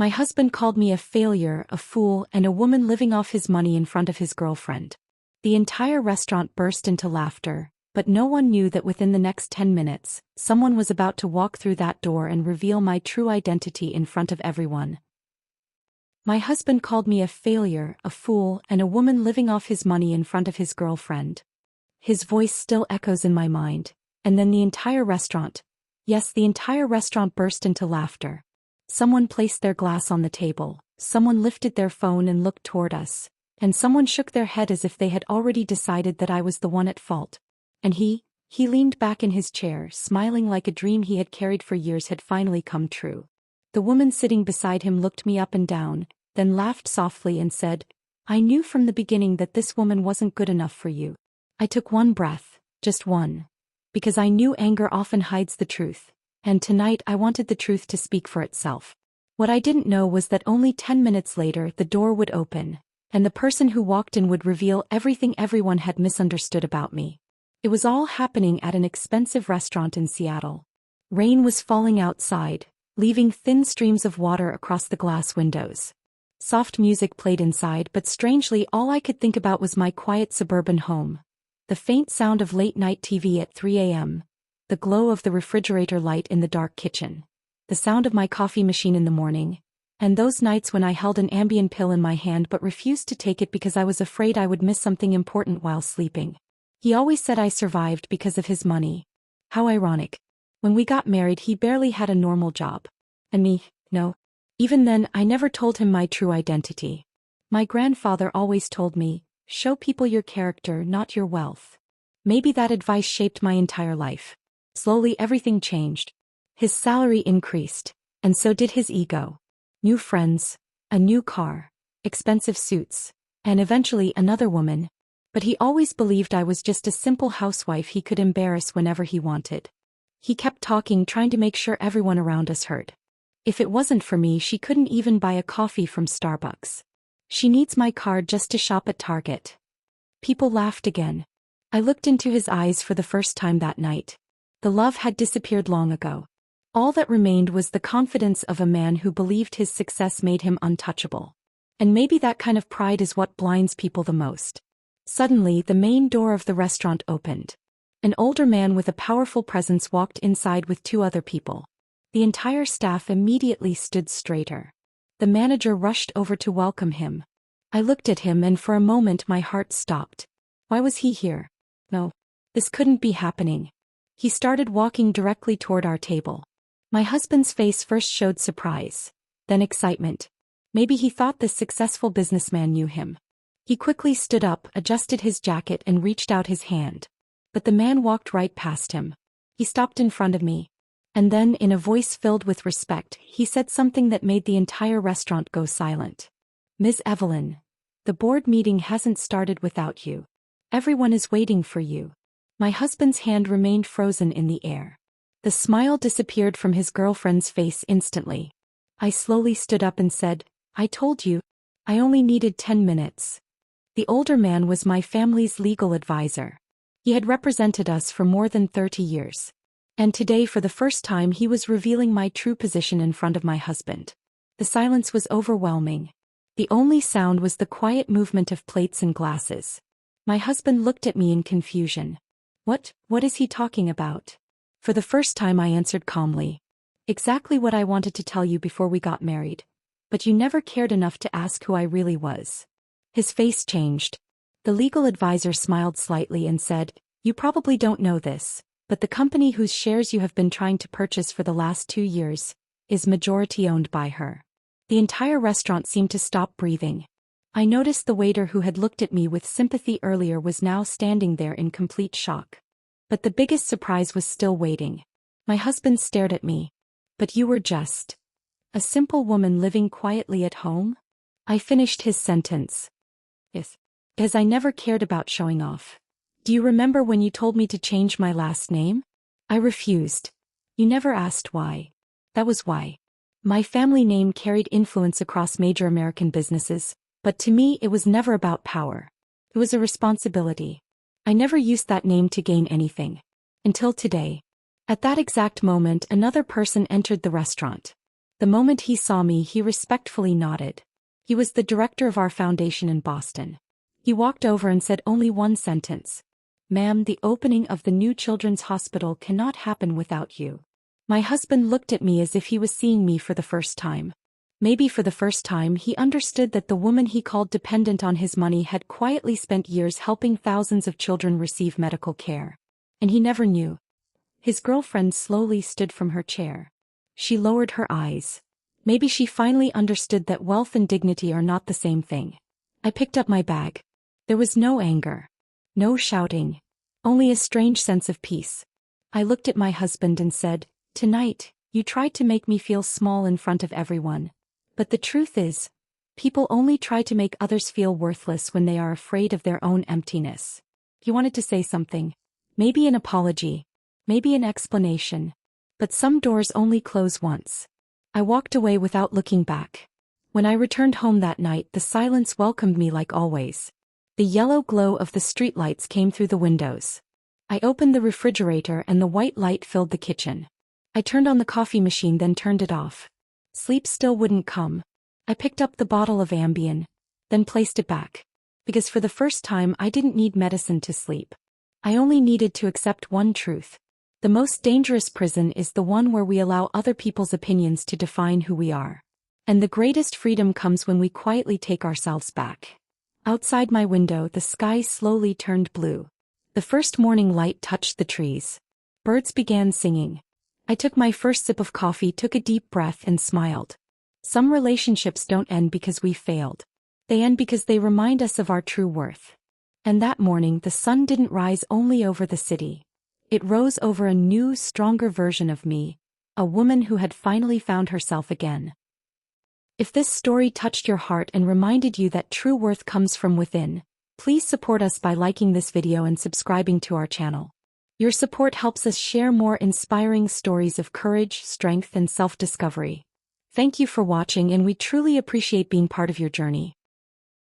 My husband called me a failure, a fool, and a woman living off his money in front of his girlfriend. The entire restaurant burst into laughter, but no one knew that within the next 10 minutes, someone was about to walk through that door and reveal my true identity in front of everyone. My husband called me a failure, a fool, and a woman living off his money in front of his girlfriend. His voice still echoes in my mind, and then the entire restaurant, yes, the entire restaurant burst into laughter. Someone placed their glass on the table, someone lifted their phone and looked toward us, and someone shook their head as if they had already decided that I was the one at fault. And he leaned back in his chair, smiling like a dream he had carried for years had finally come true. The woman sitting beside him looked me up and down, then laughed softly and said, "I knew from the beginning that this woman wasn't good enough for you." I took one breath, just one, because I knew anger often hides the truth, and tonight I wanted the truth to speak for itself. What I didn't know was that only 10 minutes later the door would open, and the person who walked in would reveal everything everyone had misunderstood about me. It was all happening at an expensive restaurant in Seattle. Rain was falling outside, leaving thin streams of water across the glass windows. Soft music played inside, but strangely all I could think about was my quiet suburban home. The faint sound of late-night TV at 3 a.m., the glow of the refrigerator light in the dark kitchen, the sound of my coffee machine in the morning, and those nights when I held an Ambien pill in my hand but refused to take it because I was afraid I would miss something important while sleeping. He always said I survived because of his money. How ironic. When we got married he barely had a normal job. And me, no. Even then I never told him my true identity. My grandfather always told me, "Show people your character, not your wealth." Maybe that advice shaped my entire life. Slowly everything changed. His salary increased, and so did his ego. New friends, a new car, expensive suits, and eventually another woman. But he always believed I was just a simple housewife he could embarrass whenever he wanted. He kept talking, trying to make sure everyone around us heard. If it wasn't for me, she couldn't even buy a coffee from Starbucks. She needs my card just to shop at Target. People laughed again. I looked into his eyes for the first time that night. The love had disappeared long ago. All that remained was the confidence of a man who believed his success made him untouchable. And maybe that kind of pride is what blinds people the most. Suddenly, the main door of the restaurant opened. An older man with a powerful presence walked inside with two other people. The entire staff immediately stood straighter. The manager rushed over to welcome him. I looked at him and for a moment my heart stopped. Why was he here? No. This couldn't be happening. He started walking directly toward our table. My husband's face first showed surprise, then excitement. Maybe he thought this successful businessman knew him. He quickly stood up, adjusted his jacket and reached out his hand. But the man walked right past him. He stopped in front of me. And then, in a voice filled with respect, he said something that made the entire restaurant go silent. "Ms. Evelyn, the board meeting hasn't started without you. Everyone is waiting for you." My husband's hand remained frozen in the air. The smile disappeared from his girlfriend's face instantly. I slowly stood up and said, "I told you. I only needed 10 minutes." The older man was my family's legal advisor. He had represented us for more than 30 years. And today for the first time he was revealing my true position in front of my husband. The silence was overwhelming. The only sound was the quiet movement of plates and glasses. My husband looked at me in confusion. What is he talking about? For the first time I answered calmly. "Exactly what I wanted to tell you before we got married. But you never cared enough to ask who I really was." His face changed. The legal advisor smiled slightly and said, "You probably don't know this, but the company whose shares you have been trying to purchase for the last 2 years is majority owned by her." The entire restaurant seemed to stop breathing. I noticed the waiter who had looked at me with sympathy earlier was now standing there in complete shock. But the biggest surprise was still waiting. My husband stared at me. "But you were just a simple woman living quietly at home?" I finished his sentence. "Yes. Because I never cared about showing off. Do you remember when you told me to change my last name? I refused. You never asked why. That was why. My family name carried influence across major American businesses, but to me it was never about power. It was a responsibility. I never used that name to gain anything. Until today." At that exact moment another person entered the restaurant. The moment he saw me, he respectfully nodded. He was the director of our foundation in Boston. He walked over and said only one sentence. "Ma'am, the opening of the new children's hospital cannot happen without you." My husband looked at me as if he was seeing me for the first time. Maybe for the first time he understood that the woman he called dependent on his money had quietly spent years helping thousands of children receive medical care. And he never knew. His girlfriend slowly stood from her chair. She lowered her eyes. Maybe she finally understood that wealth and dignity are not the same thing. I picked up my bag. There was no anger. No shouting. Only a strange sense of peace. I looked at my husband and said, "Tonight, you tried to make me feel small in front of everyone. But the truth is, people only try to make others feel worthless when they are afraid of their own emptiness." He wanted to say something. Maybe an apology. Maybe an explanation. But some doors only close once. I walked away without looking back. When I returned home that night, the silence welcomed me like always. The yellow glow of the streetlights came through the windows. I opened the refrigerator and the white light filled the kitchen. I turned on the coffee machine, then turned it off. Sleep still wouldn't come. I picked up the bottle of Ambien, then placed it back. Because for the first time I didn't need medicine to sleep. I only needed to accept one truth. The most dangerous prison is the one where we allow other people's opinions to define who we are. And the greatest freedom comes when we quietly take ourselves back. Outside my window, the sky slowly turned blue. The first morning light touched the trees. Birds began singing. I took my first sip of coffee, took a deep breath, and smiled. Some relationships don't end because we failed. They end because they remind us of our true worth. And that morning, the sun didn't rise only over the city. It rose over a new, stronger version of me, a woman who had finally found herself again. If this story touched your heart and reminded you that true worth comes from within, please support us by liking this video and subscribing to our channel. Your support helps us share more inspiring stories of courage, strength, and self-discovery. Thank you for watching, and we truly appreciate being part of your journey.